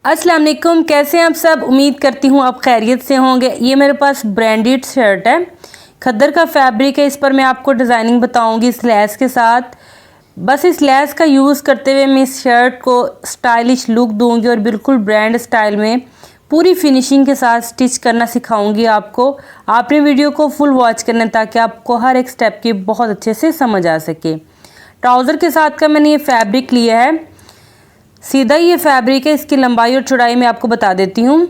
अस्सलाम वालेकुम, कैसे हैं आप सब। उम्मीद करती हूँ आप खैरियत से होंगे। ये मेरे पास ब्रांडेड शर्ट है, खद्दर का फैब्रिक है। इस पर मैं आपको डिज़ाइनिंग बताऊँगी इस लेस के साथ। बस इस लेस का यूज़ करते हुए मैं इस शर्ट को स्टाइलिश लुक दूँगी और बिल्कुल ब्रांड स्टाइल में पूरी फिनिशिंग के साथ स्टिच करना सिखाऊंगी आपको। आपने वीडियो को फुल वॉच करना ताकि आपको हर एक स्टेप की बहुत अच्छे से समझ आ सके। ट्राउज़र के साथ का मैंने ये फैब्रिक लिया है, सीधा ये फैब्रिक है। इसकी लंबाई और चौड़ाई मैं आपको बता देती हूँ।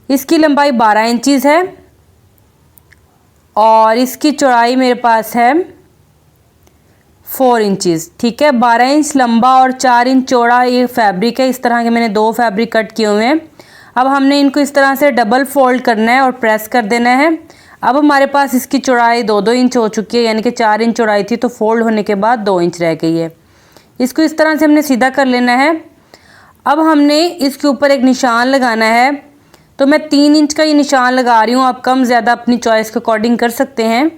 इसकी लंबाई 12 इंचज़ है और इसकी चौड़ाई मेरे पास है 4 इंचज़। ठीक है, 12 इंच लंबा और 4 इंच चौड़ा ये फैब्रिक है। इस तरह के मैंने 2 फैब्रिक कट किए हुए हैं। अब हमने इनको इस तरह से डबल फोल्ड करना है और प्रेस कर देना है। अब हमारे पास इसकी चौड़ाई 2-2 इंच हो चुकी है, यानी कि 4 इंच चौड़ाई थी तो फोल्ड होने के बाद 2 इंच रह गई है। इसको इस तरह से हमने सीधा कर लेना है। अब हमने इसके ऊपर एक निशान लगाना है, तो मैं 3 इंच का ये निशान लगा रही हूँ। आप कम ज़्यादा अपनी चॉइस के अकॉर्डिंग कर सकते हैं।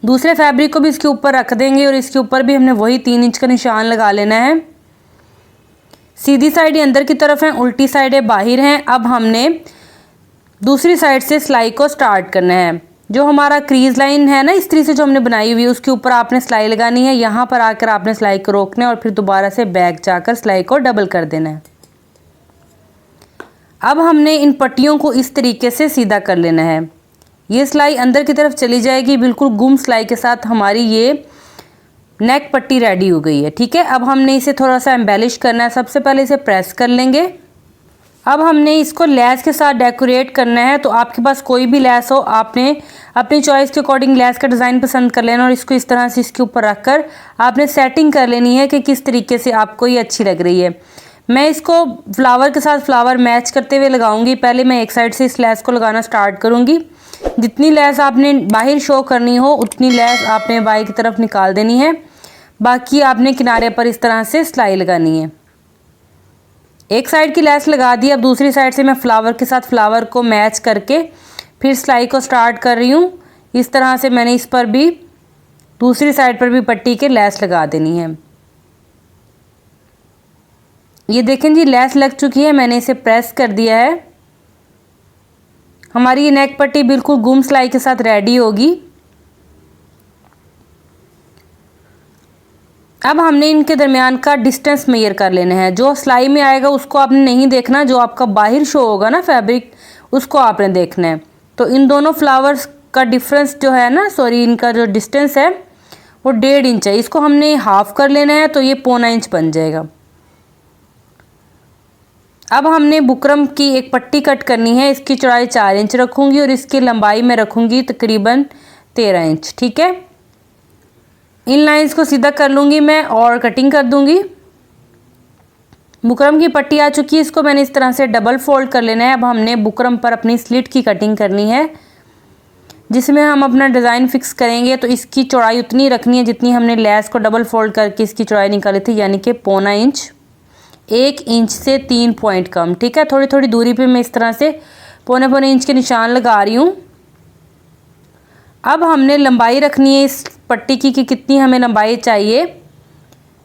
दूसरे फैब्रिक को भी इसके ऊपर रख देंगे और इसके ऊपर भी हमने वही 3 इंच का निशान लगा लेना है। सीधी साइड ये अंदर की तरफ है, उल्टी साइड है बाहर है। अब हमने दूसरी साइड से सिलाई को स्टार्ट करना है। जो हमारा क्रीज लाइन है ना, इस्त्री से जो हमने बनाई हुई है, उसके ऊपर आपने सिलाई लगानी है। यहाँ पर आकर आपने सिलाई को रोकना है और फिर दोबारा से बैक जाकर सिलाई को डबल कर देना है। अब हमने इन पट्टियों को इस तरीके से सीधा कर लेना है। ये सिलाई अंदर की तरफ चली जाएगी, बिल्कुल गुम सिलाई के साथ हमारी ये नेक पट्टी रेडी हो गई है। ठीक है, अब हमने इसे थोड़ा सा एम्बेलिश करना है। सबसे पहले इसे प्रेस कर लेंगे। अब हमने इसको लेस के साथ डेकोरेट करना है। तो आपके पास कोई भी लेस हो, आपने अपनी चॉइस के अकॉर्डिंग लेस का डिज़ाइन पसंद कर लेना और इसको इस तरह से इसके ऊपर रखकर आपने सेटिंग कर लेनी है कि किस तरीके से आपको ये अच्छी लग रही है। मैं इसको फ्लावर के साथ फ्लावर मैच करते हुए लगाऊंगी। पहले मैं एक साइड से इस लेस को लगाना स्टार्ट करूंगी। जितनी लेस आपने बाहर शो करनी हो उतनी लेस आपने बाहर की तरफ निकाल देनी है। बाकी आपने किनारे पर इस तरह से सिलाई लगानी है। एक साइड की लेस लगा दी। अब दूसरी साइड से मैं फ्लावर के साथ फ्लावर को मैच करके फिर सिलाई को स्टार्ट कर रही हूँ। इस तरह से मैंने इस पर भी दूसरी साइड पर भी पट्टी के लेस लगा देनी है। ये देखें जी, लेस लग चुकी है। मैंने इसे प्रेस कर दिया है। हमारी ये नेक पट्टी बिल्कुल गुम सिलाई के साथ रेडी होगी। अब हमने इनके दरमियान का डिस्टेंस मेजर कर लेना है। जो सिलाई में आएगा उसको आपने नहीं देखना, जो आपका बाहर शो होगा ना फैब्रिक, उसको आपने देखना है। तो इन दोनों फ्लावर्स का डिफरेंस जो है ना, इनका जो डिस्टेंस है वो 1.5 इंच है। इसको हमने हाफ कर लेना है तो ये 0.25 इंच बन जाएगा। अब हमने बुकरम की एक पट्टी कट करनी है। इसकी चौड़ाई 4 इंच रखूँगी और इसकी लंबाई में रखूँगी तकरीबन 13 इंच। ठीक है, इन लाइंस को सीधा कर लूँगी मैं और कटिंग कर दूँगी। बुकरम की पट्टी आ चुकी है, इसको मैंने इस तरह से डबल फोल्ड कर लेना है। अब हमने बुकरम पर अपनी स्लिट की कटिंग करनी है, जिसमें हम अपना डिज़ाइन फिक्स करेंगे। तो इसकी चौड़ाई उतनी रखनी है जितनी हमने लेस को डबल फोल्ड करके इसकी चौड़ाई निकाली थी, यानी कि 0.25 इंच। 1 इंच से 3 पॉइंट कम। ठीक है, थोड़ी थोड़ी दूरी पे मैं इस तरह से 0.25 इंच के निशान लगा रही हूँ। अब हमने लंबाई रखनी है इस पट्टी की कि कितनी हमें लंबाई चाहिए।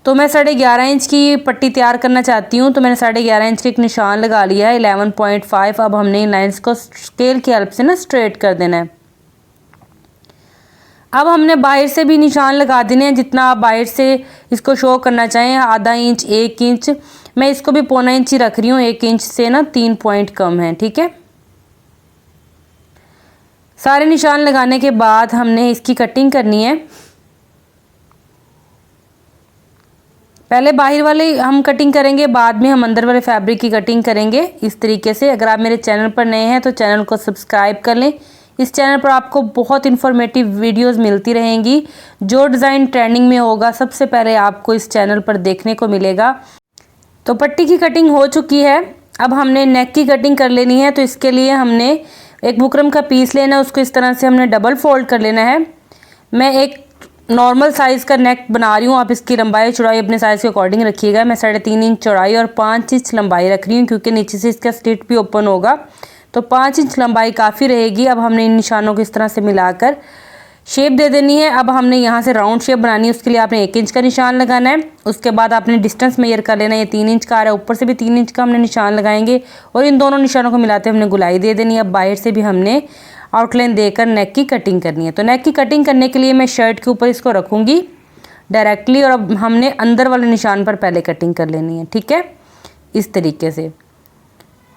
तो मैं 11.5 इंच की पट्टी तैयार करना चाहती हूँ, तो मैंने 11.5 इंच का एक निशान लगा लिया है, 11.5। अब हमने इन लाइन्स को स्केल की हेल्प से ना स्ट्रेट कर देना है। अब हमने बाहर से भी निशान लगा देने हैं, जितना आप बाहर से इसको शो करना चाहें, आधा इंच, 1 इंच। मैं इसको भी 0.25 इंच ही रख रही हूँ, 1 इंच से ना 3 पॉइंट कम है। ठीक है, सारे निशान लगाने के बाद हमने इसकी कटिंग करनी है। पहले बाहर वाले हम कटिंग करेंगे, बाद में हम अंदर वाले फैब्रिक की कटिंग करेंगे इस तरीके से। अगर आप मेरे चैनल पर नए हैं तो चैनल को सब्सक्राइब कर लें। इस चैनल पर आपको बहुत इन्फॉर्मेटिव वीडियोस मिलती रहेंगी। जो डिज़ाइन ट्रेंडिंग में होगा सबसे पहले आपको इस चैनल पर देखने को मिलेगा। तो पट्टी की कटिंग हो चुकी है। अब हमने नेक की कटिंग कर लेनी है। तो इसके लिए हमने एक बुकरम का पीस लेना है, उसको इस तरह से हमने डबल फोल्ड कर लेना है। मैं एक नॉर्मल साइज़ का नेक बना रही हूँ, आप इसकी लंबाई चौड़ाई अपने साइज़ के अकॉर्डिंग रखिएगा। मैं 3.5 इंच चौड़ाई और 5 इंच लंबाई रख रही हूँ, क्योंकि नीचे से इसका स्लिट भी ओपन होगा, तो 5 इंच लंबाई काफ़ी रहेगी। अब हमने इन निशानों को इस तरह से मिलाकर शेप दे देनी है। अब हमने यहाँ से राउंड शेप बनानी है, उसके लिए आपने 1 इंच का निशान लगाना है। उसके बाद आपने डिस्टेंस मेजर कर लेना है, ये 3 इंच का आ रहा है, ऊपर से भी 3 इंच का हमने निशान लगाएंगे और इन दोनों निशानों को मिलाते हमने गुलाई दे देनी है। अब बाहर से भी हमने आउटलाइन देकर नेक की कटिंग करनी है। तो नेक की कटिंग करने के लिए मैं शर्ट के ऊपर इसको रखूँगी डायरेक्टली और अब हमने अंदर वाले निशान पर पहले कटिंग कर लेनी है, ठीक है, इस तरीके से।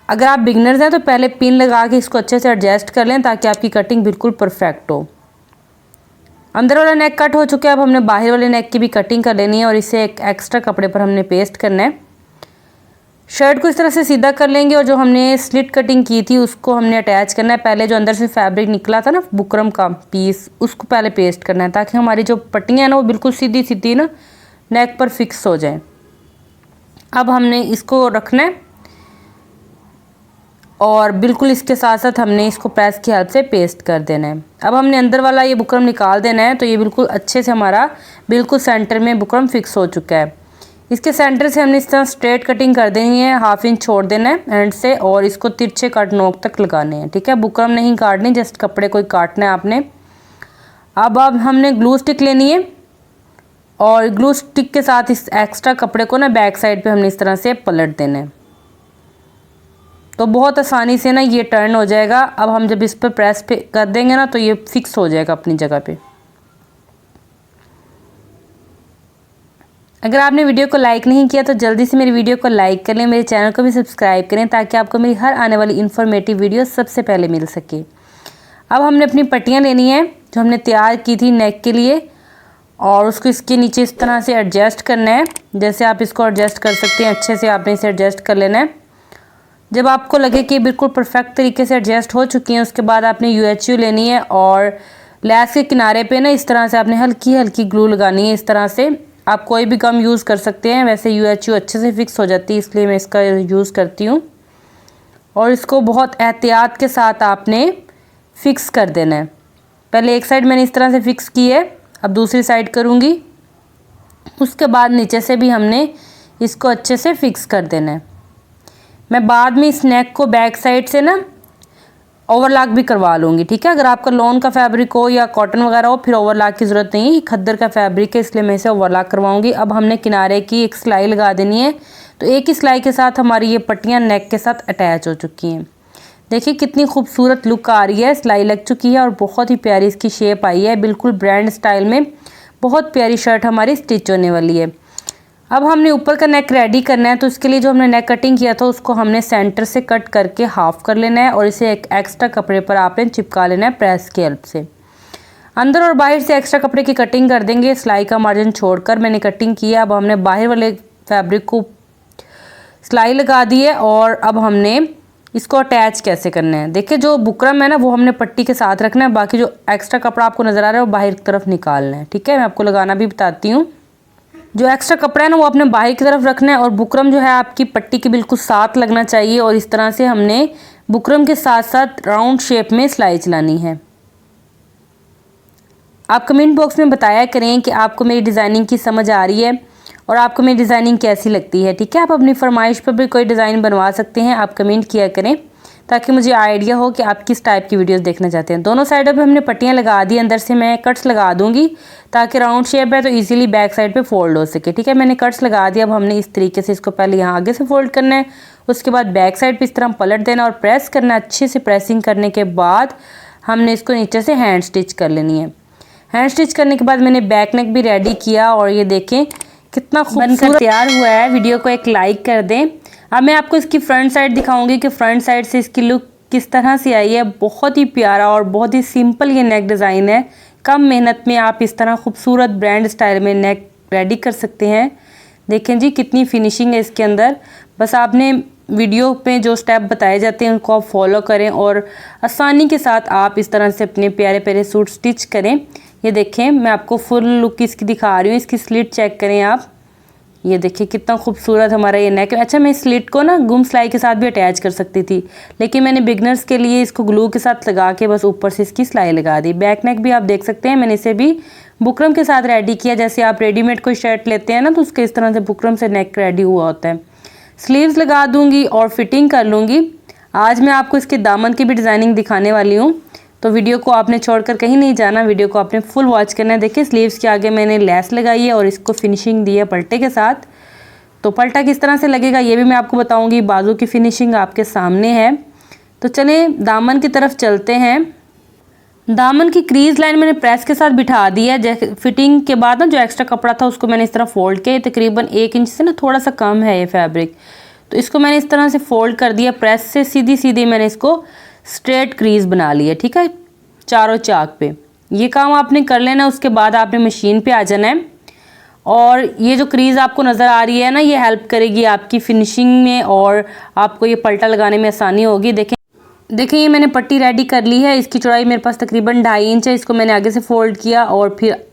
अगर आप बिगनर्स हैं तो पहले पिन लगा के इसको अच्छे से एडजस्ट कर लें ताकि आपकी कटिंग बिल्कुल परफेक्ट हो। अंदर वाला नेक कट हो चुका है, अब हमने बाहर वाले नेक की भी कटिंग कर लेनी है और इसे एक एक्स्ट्रा कपड़े पर हमने पेस्ट करना है। शर्ट को इस तरह से सीधा कर लेंगे और जो हमने स्लिट कटिंग की थी उसको हमने अटैच करना है। पहले जो अंदर से फैब्रिक निकला था ना बुकरम का पीस, उसको पहले पेस्ट करना है ताकि हमारी जो पट्टियाँ हैं ना वो बिल्कुल सीधी सीधी ना नेक पर फिक्स हो जाए। अब हमने इसको रखना है और बिल्कुल इसके साथ साथ हमने इसको प्रेस की हेल्प से पेस्ट कर देना है। अब हमने अंदर वाला ये बुकरम निकाल देना है। तो ये बिल्कुल अच्छे से हमारा बिल्कुल सेंटर में बुकरम फिक्स हो चुका है। इसके सेंटर से हमने इस तरह स्ट्रेट कटिंग कर देनी है, 1/2 इंच छोड़ देना है एंड से और इसको तिरछे कट नोक तक लगाने हैं, ठीक है। बुकरम नहीं काटनी, जस्ट कपड़े को ही काटना है आपने। अब हमने ग्लू स्टिक लेनी है और ग्लू स्टिक के साथ इस एक्स्ट्रा कपड़े को ना बैक साइड पे हमने इस तरह से पलट देना है। तो बहुत आसानी से ना ये टर्न हो जाएगा। अब हम जब इस पर प्रेस पे कर देंगे ना तो ये फिक्स हो जाएगा अपनी जगह पे। अगर आपने वीडियो को लाइक नहीं किया तो जल्दी से मेरी वीडियो को लाइक कर लें, मेरे चैनल को भी सब्सक्राइब करें ताकि आपको मेरी हर आने वाली इन्फॉर्मेटिव वीडियो सबसे पहले मिल सके। अब हमने अपनी पट्टियाँ लेनी है जो हमने तैयार की थी नेक के लिए और उसको इसके नीचे इस तरह से एडजस्ट करना है। जैसे आप इसको एडजस्ट कर सकते हैं, अच्छे से आपने इसे एडजस्ट कर लेना है। जब आपको लगे कि बिल्कुल परफेक्ट तरीके से एडजस्ट हो चुकी हैं उसके बाद आपने UHU लेनी है और लैस के किनारे पे ना इस तरह से आपने हल्की हल्की ग्लू लगानी है। इस तरह से आप कोई भी गम यूज़ कर सकते हैं, वैसे UHU अच्छे से फिक्स हो जाती है इसलिए मैं इसका यूज़ करती हूँ। और इसको बहुत एहतियात के साथ आपने फ़िक्स कर देना है। पहले एक साइड मैंने इस तरह से फ़िक्स की है, अब दूसरी साइड करूँगी। उसके बाद नीचे से भी हमने इसको अच्छे से फ़िक्स कर देना है। मैं बाद में इस नेक को बैक साइड से ना ओवरलॉक भी करवा लूँगी, ठीक है। अगर आपका लॉन का फैब्रिक हो या कॉटन वगैरह हो फिर ओवरलॉक की ज़रूरत नहीं है, ये खद्दर का फैब्रिक है इसलिए मैं इसे ओवरलॉक करवाऊँगी। अब हमने किनारे की एक सिलाई लगा देनी है। तो एक ही सिलाई के साथ हमारी ये पट्टियाँ नेक के साथ अटैच हो चुकी हैं। देखिए कितनी खूबसूरत लुक आ रही है, सिलाई लग चुकी है और बहुत ही प्यारी इसकी शेप आई है, बिल्कुल ब्रांड स्टाइल में बहुत प्यारी शर्ट हमारी स्टिच होने वाली है। अब हमने ऊपर का नेक रेडी करना है तो इसके लिए जो हमने नेक कटिंग किया था उसको हमने सेंटर से कट करके हाफ कर लेना है और इसे एक एक्स्ट्रा कपड़े पर आपने चिपका लेना है प्रेस की हेल्प से। अंदर और बाहर से एक्स्ट्रा कपड़े की कटिंग कर देंगे, सिलाई का मार्जिन छोड़कर मैंने कटिंग की है। अब हमने बाहर वाले फैब्रिक को सिलाई लगा दी है और अब हमने इसको अटैच कैसे करना है। देखिए जो बुकरम है ना वो हमने पट्टी के साथ रखना है, बाकी जो एक्स्ट्रा कपड़ा आपको नज़र आ रहा है वो बाहर की तरफ निकालना है, ठीक है। मैं आपको लगाना भी बताती हूँ। जो एक्स्ट्रा कपड़ा है ना वो अपने बाहर की तरफ रखना है और बुकरम जो है आपकी पट्टी के बिल्कुल साथ लगना चाहिए और इस तरह से हमने बुकरम के साथ साथ राउंड शेप में सिलाई चलानी है। आप कमेंट बॉक्स में बताया करें कि आपको मेरी डिज़ाइनिंग की समझ आ रही है और आपको मेरी डिज़ाइनिंग कैसी लगती है, ठीक है। आप अपनी फरमाइश पर भी कोई डिज़ाइन बनवा सकते हैं, आप कमेंट किया करें ताकि मुझे आइडिया हो कि आप किस टाइप की वीडियोस देखना चाहते हैं। दोनों साइडों पे हमने पट्टियाँ लगा दी, अंदर से मैं कट्स लगा दूंगी ताकि राउंड शेप है तो इजीली बैक साइड पे फोल्ड हो सके, ठीक है। मैंने कट्स लगा दिया। अब हमने इस तरीके से इसको पहले यहाँ आगे से फोल्ड करना है, उसके बाद बैक साइड पर इस तरह पलट देना और प्रेस करना। अच्छे से प्रेसिंग करने के बाद हमने इसको नीचे से हैंड स्टिच कर लेनी है। हैंड स्टिच करने के बाद मैंने बैक नेक भी रेडी किया और ये देखें कितना खूबसूरत तैयार हुआ है। वीडियो को एक लाइक कर दें। अब मैं आपको इसकी फ्रंट साइड दिखाऊंगी कि फ्रंट साइड से इसकी लुक किस तरह से आई है। बहुत ही प्यारा और बहुत ही सिंपल ये नेक डिज़ाइन है। कम मेहनत में आप इस तरह खूबसूरत ब्रांड स्टाइल में नेक रेडी कर सकते हैं। देखें जी कितनी फिनिशिंग है इसके अंदर। बस आपने वीडियो में जो स्टेप बताए जाते हैं उनको आप फॉलो करें और आसानी के साथ आप इस तरह से अपने प्यारे प्यारे सूट स्टिच करें। ये देखें मैं आपको फुल लुक इसकी दिखा रही हूँ। इसकी स्लिट चेक करें आप, ये देखिए कितना खूबसूरत हमारा ये नेक है। अच्छा मैं इस स्लिट को ना गुम सिलाई के साथ भी अटैच कर सकती थी, लेकिन मैंने बिगनर्स के लिए इसको ग्लू के साथ लगा के बस ऊपर से इसकी सिलाई लगा दी। बैक नेक भी आप देख सकते हैं मैंने इसे भी बुकरम के साथ रेडी किया। जैसे आप रेडीमेड कोई शर्ट लेते हैं ना तो उसके इस तरह से बुकरम से नेक रेडी हुआ होता है। स्लीव्स लगा दूंगी और फिटिंग कर लूँगी। आज मैं आपको इसके दामन की भी डिज़ाइनिंग दिखाने वाली हूँ। तो वीडियो को आपने छोड़कर कहीं नहीं जाना, वीडियो को आपने फुल वॉच करना है। देखिए स्लीव्स के आगे मैंने लेस लगाई है और इसको फिनिशिंग दी है पल्टे के साथ। तो पल्टा किस तरह से लगेगा ये भी मैं आपको बताऊंगी। बाजू की फिनिशिंग आपके सामने है। तो चलें दामन की तरफ चलते हैं। दामन की क्रीज लाइन मैंने प्रेस के साथ बिठा दी है। जैसे फिटिंग के बाद ना जो एक्स्ट्रा कपड़ा था उसको मैंने इस तरह फोल्ड किया। तकरीबन 1 इंच से ना थोड़ा सा कम है ये फैब्रिक, तो इसको मैंने इस तरह से फोल्ड कर दिया। प्रेस से सीधी सीधी मैंने इसको स्ट्रेट क्रीज बना ली है, ठीक है, चारों चाक पे। ये काम आपने कर लेना। उसके बाद आपने मशीन पे आ जाना है और ये जो क्रीज आपको नज़र आ रही है ना, ये हेल्प करेगी आपकी फिनिशिंग में और आपको ये पल्टा लगाने में आसानी होगी। देखें ये मैंने पट्टी रेडी कर ली है। इसकी चौड़ाई मेरे पास तकरीबन 2.5 इंच है। इसको मैंने आगे से फोल्ड किया और फिर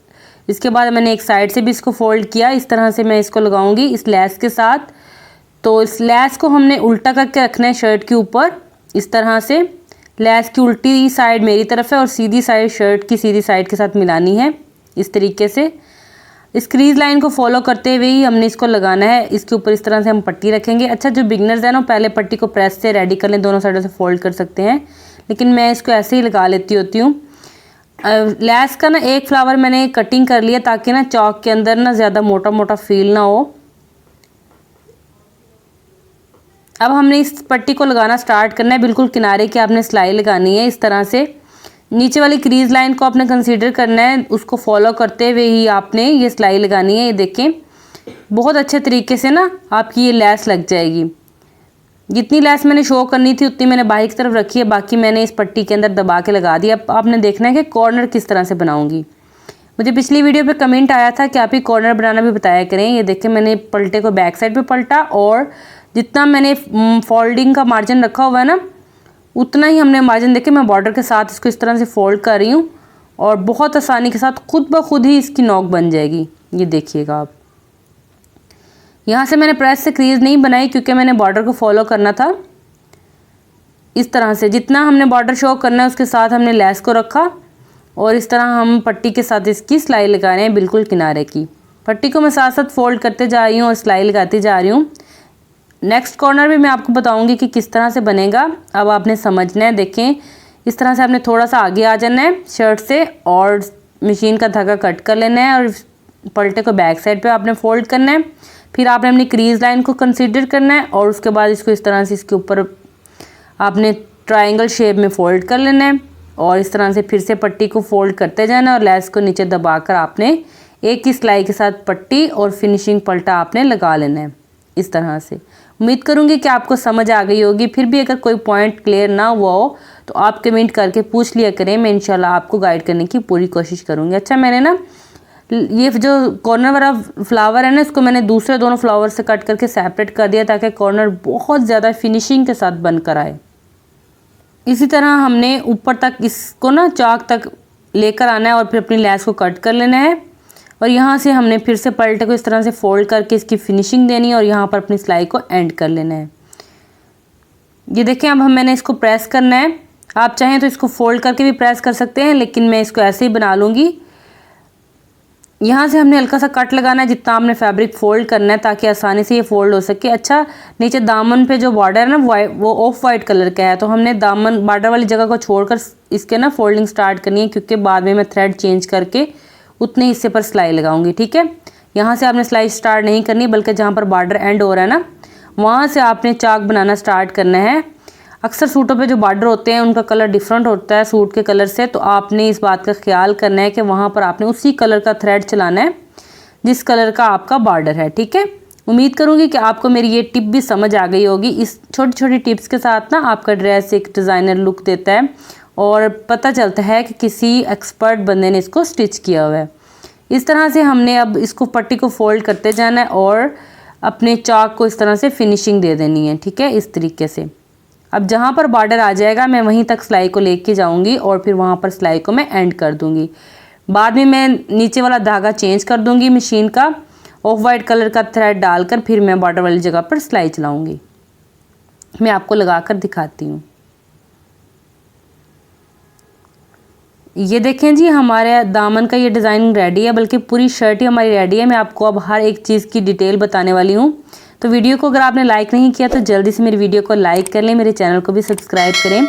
इसके बाद मैंने एक साइड से भी इसको फोल्ड किया। इस तरह से मैं इसको लगाऊंगी इस लेस के साथ। तो इस लेस को हमने उल्टा करके रखना है शर्ट के ऊपर। इस तरह से लेस की उल्टी साइड मेरी तरफ है और सीधी साइड शर्ट की सीधी साइड के साथ मिलानी है। इस तरीके से इस क्रीज लाइन को फॉलो करते हुए ही हमने इसको लगाना है। इसके ऊपर इस तरह से हम पट्टी रखेंगे। अच्छा, जो बिगनर्स हैं ना पहले पट्टी को प्रेस से रेडी कर लें, दोनों साइडों से फोल्ड कर सकते हैं, लेकिन मैं इसको ऐसे ही लगा लेती होती हूँ। लेस का ना एक फ्लावर मैंने कटिंग कर लिया ताकि ना चौक के अंदर ना ज़्यादा मोटा मोटा फील ना हो। अब हमने इस पट्टी को लगाना स्टार्ट करना है। बिल्कुल किनारे की आपने सिलाई लगानी है। इस तरह से नीचे वाली क्रीज लाइन को आपने कंसीडर करना है, उसको फॉलो करते हुए ही आपने ये सिलाई लगानी है। ये देखें बहुत अच्छे तरीके से ना आपकी ये लेस लग जाएगी। जितनी लेस मैंने शो करनी थी उतनी मैंने बाहर की तरफ रखी है, बाकी मैंने इस पट्टी के अंदर दबा के लगा दिया। अब आपने देखना है कि कॉर्नर किस तरह से बनाऊंगी। मुझे पिछली वीडियो पे कमेंट आया था कि आप ही कॉर्नर बनाना भी बताया करें। ये देखें मैंने पलटे को बैक साइड पे पलटा और जितना मैंने फोल्डिंग का मार्जिन रखा हुआ है ना उतना ही हमने मार्जिन देके मैं बॉर्डर के साथ इसको इस तरह से फोल्ड कर रही हूँ और बहुत आसानी के साथ खुद ब खुद ही इसकी नोक बन जाएगी। ये देखिएगा आप, यहाँ से मैंने प्रेस से क्रीज नहीं बनाई क्योंकि मैंने बॉर्डर को फॉलो करना था। इस तरह से जितना हमने बॉर्डर शो करना है उसके साथ हमने लेस को रखा और इस तरह हम पट्टी के साथ इसकी सिलाई लगा रहे हैं। बिल्कुल किनारे की पट्टी को मैं साथ साथ फोल्ड करते जा रही हूँ और सिलाई लगाती जा रही हूँ। नेक्स्ट कॉर्नर भी मैं आपको बताऊंगी कि किस तरह से बनेगा। अब आपने समझना है। देखें इस तरह से आपने थोड़ा सा आगे आ जाना है शर्ट से और मशीन का धागा कट कर लेना है और पलटे को बैक साइड पे आपने फोल्ड करना है। फिर आपने अपनी क्रीज लाइन को कंसीडर करना है और उसके बाद इसको इस तरह से इसके ऊपर आपने ट्रायंगल शेप में फोल्ड कर लेना है और इस तरह से फिर से पट्टी को फोल्ड करते जाना और लेस को नीचे दबाकर आपने एक ही सिलाई के साथ पट्टी और फिनिशिंग पलटा आपने लगा लेना है। इस तरह से उम्मीद करूंगी कि आपको समझ आ गई होगी। फिर भी अगर कोई पॉइंट क्लियर ना हुआ हो तो आप कमेंट करके पूछ लिया करें, मैं इंशाल्लाह आपको गाइड करने की पूरी कोशिश करूंगी। अच्छा, मैंने ना ये जो कॉर्नर वाला फ्लावर है ना इसको मैंने दूसरे दोनों फ्लावर से कट करके सेपरेट कर दिया ताकि कॉर्नर बहुत ज़्यादा फिनिशिंग के साथ बनकर आए। इसी तरह हमने ऊपर तक इसको ना चाक तक लेकर आना है और फिर अपनी लेस को कट कर लेना है और यहाँ से हमने फिर से पलटे को इस तरह से फोल्ड करके इसकी फिनिशिंग देनी है और यहाँ पर अपनी सिलाई को एंड कर लेना है। ये देखें अब मैंने इसको प्रेस करना है। आप चाहें तो इसको फोल्ड करके भी प्रेस कर सकते हैं, लेकिन मैं इसको ऐसे ही बना लूँगी। यहाँ से हमने हल्का सा कट लगाना है जितना आपने फैब्रिक फोल्ड करना है ताकि आसानी से ये फोल्ड हो सके। अच्छा, नीचे दामन पे जो बॉर्डर है ना वो ऑफ वाइट कलर का है, तो हमने दामन बॉर्डर वाली जगह को छोड़कर इसके ना फोल्डिंग स्टार्ट करनी है क्योंकि बाद में मैं थ्रेड चेंज करके उतने हिस्से पर सिलाई लगाऊंगी। ठीक है, यहाँ से आपने सिलाई स्टार्ट नहीं करनी बल्कि जहाँ पर बॉर्डर एंड हो रहा है ना वहाँ से आपने चाक बनाना स्टार्ट करना है। अक्सर सूटों पे जो बॉर्डर होते हैं उनका कलर डिफरेंट होता है सूट के कलर से, तो आपने इस बात का ख्याल करना है कि वहाँ पर आपने उसी कलर का थ्रेड चलाना है जिस कलर का आपका बॉर्डर है। ठीक है, उम्मीद करूँगी कि आपको मेरी ये टिप भी समझ आ गई होगी। इस छोटी छोटी टिप्स के साथ ना आपका ड्रेस एक डिज़ाइनर लुक देता है और पता चलता है कि किसी एक्सपर्ट बंदे ने इसको स्टिच किया हुआ है। इस तरह से हमने अब इसको पट्टी को फोल्ड करते जाना है और अपने चाक को इस तरह से फिनिशिंग दे देनी है। ठीक है, इस तरीके से अब जहाँ पर बॉर्डर आ जाएगा मैं वहीं तक सिलाई को लेके जाऊँगी और फिर वहाँ पर सिलाई को मैं एंड कर दूँगी। बाद में मैं नीचे वाला धागा चेंज कर दूँगी मशीन का, ऑफ वाइट कलर का थ्रेड डालकर फिर मैं बॉर्डर वाली जगह पर सिलाई चलाऊँगी। मैं आपको लगा कर दिखाती हूँ। ये देखें जी, हमारे दामन का ये डिज़ाइन रेडी है, बल्कि पूरी शर्ट ही हमारी रेडी है। मैं आपको अब हर एक चीज़ की डिटेल बताने वाली हूँ। तो वीडियो को अगर आपने लाइक नहीं किया तो जल्दी से मेरी वीडियो को लाइक कर लें, मेरे चैनल को भी सब्सक्राइब करें।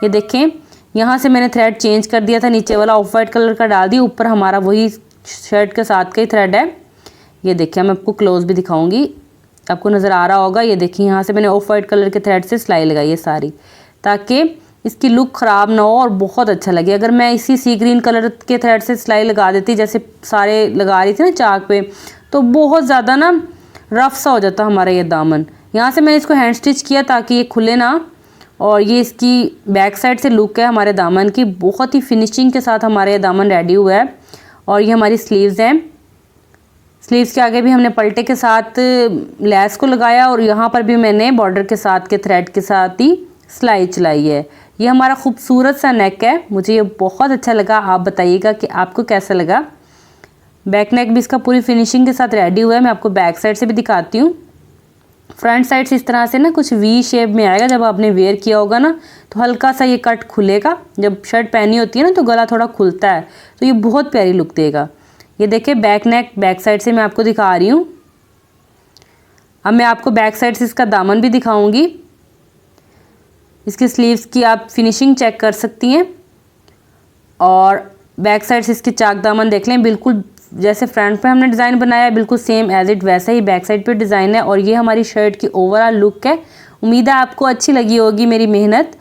ये देखें, यहाँ से मैंने थ्रेड चेंज कर दिया था, नीचे वाला ऑफ वाइट कलर का डाल दिया, ऊपर हमारा वही शर्ट के साथ का ही थ्रेड है। ये देखिए, मैं आपको क्लोज भी दिखाऊंगी, आपको नज़र आ रहा होगा। ये देखिए, यहाँ से मैंने ऑफ वाइट कलर के थ्रेड से सिलाई लगाई है सारी, ताकि इसकी लुक ख़राब ना हो और बहुत अच्छा लगे। अगर मैं इसी सी ग्रीन कलर के थ्रेड से सिलाई लगा देती जैसे सारे लगा रही थी ना चाक पे, तो बहुत ज़्यादा ना रफ सा हो जाता हमारा ये दामन। यहाँ से मैंने इसको हैंड स्टिच किया ताकि ये खुले ना। और ये इसकी बैक साइड से लुक है हमारे दामन की, बहुत ही फिनिशिंग के साथ हमारा ये दामन रेडी हुआ है। और ये हमारी स्लीव्स हैं, स्लीव्स के आगे भी हमने पलटे के साथ लैस को लगाया और यहाँ पर भी मैंने बॉर्डर के साथ के थ्रेड के साथ ही सिलाई चलाई है। ये हमारा खूबसूरत सा नेक है, मुझे ये बहुत अच्छा लगा। आप बताइएगा कि आपको कैसा लगा। बैक नेक भी इसका पूरी फिनिशिंग के साथ रेडी हुआ है। मैं आपको बैक साइड से भी दिखाती हूँ। फ्रंट साइड से इस तरह से ना कुछ वी शेप में आएगा, जब आपने वेयर किया होगा ना तो हल्का सा ये कट खुलेगा। जब शर्ट पहनी होती है ना तो गला थोड़ा खुलता है, तो ये बहुत प्यारी लुक देगा। ये देखिए बैक नेक बैक साइड से मैं आपको दिखा रही हूँ। अब मैं आपको बैक साइड से इसका दामन भी दिखाऊंगी। इसकी स्लीव्स की आप फिनिशिंग चेक कर सकती हैं और बैक साइड से इसके चाक दामन देख लें, बिल्कुल जैसे फ्रंट पे हमने डिज़ाइन बनाया है बिल्कुल सेम एज इट वैसा ही बैक साइड पे डिज़ाइन है। और ये हमारी शर्ट की ओवरऑल लुक है। उम्मीद है आपको अच्छी लगी होगी मेरी मेहनत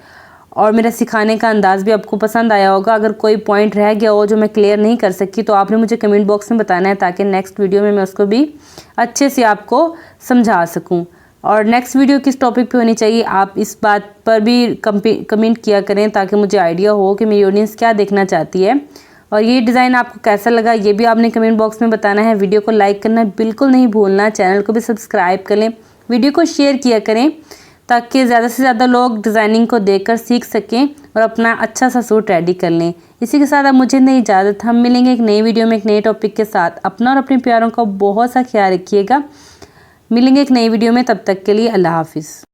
और मेरा सिखाने का अंदाज़ भी आपको पसंद आया होगा। अगर कोई पॉइंट रह गया हो जो मैं क्लियर नहीं कर सकी तो आपने मुझे कमेंट बॉक्स में बताना है, ताकि नेक्स्ट वीडियो में मैं उसको भी अच्छे से आपको समझा सकूँ। और नेक्स्ट वीडियो किस टॉपिक पे होनी चाहिए आप इस बात पर भी कमेंट किया करें, ताकि मुझे आइडिया हो कि मेरी ऑडियंस क्या देखना चाहती है। और ये डिज़ाइन आपको कैसा लगा ये भी आपने कमेंट बॉक्स में बताना है। वीडियो को लाइक करना बिल्कुल नहीं भूलना, चैनल को भी सब्सक्राइब कर लें, वीडियो को शेयर किया करें ताकि ज़्यादा से ज़्यादा लोग डिज़ाइनिंग को देखकर सीख सकें और अपना अच्छा सा सूट रेडी कर लें। इसी के साथ अब मुझे नहीं इजाज़त, हम मिलेंगे एक नई वीडियो में एक नए टॉपिक के साथ। अपना और अपने प्यारों का बहुत सा ख्याल रखिएगा। मिलेंगे एक नई वीडियो में, तब तक के लिए अल्लाह हाफिज़।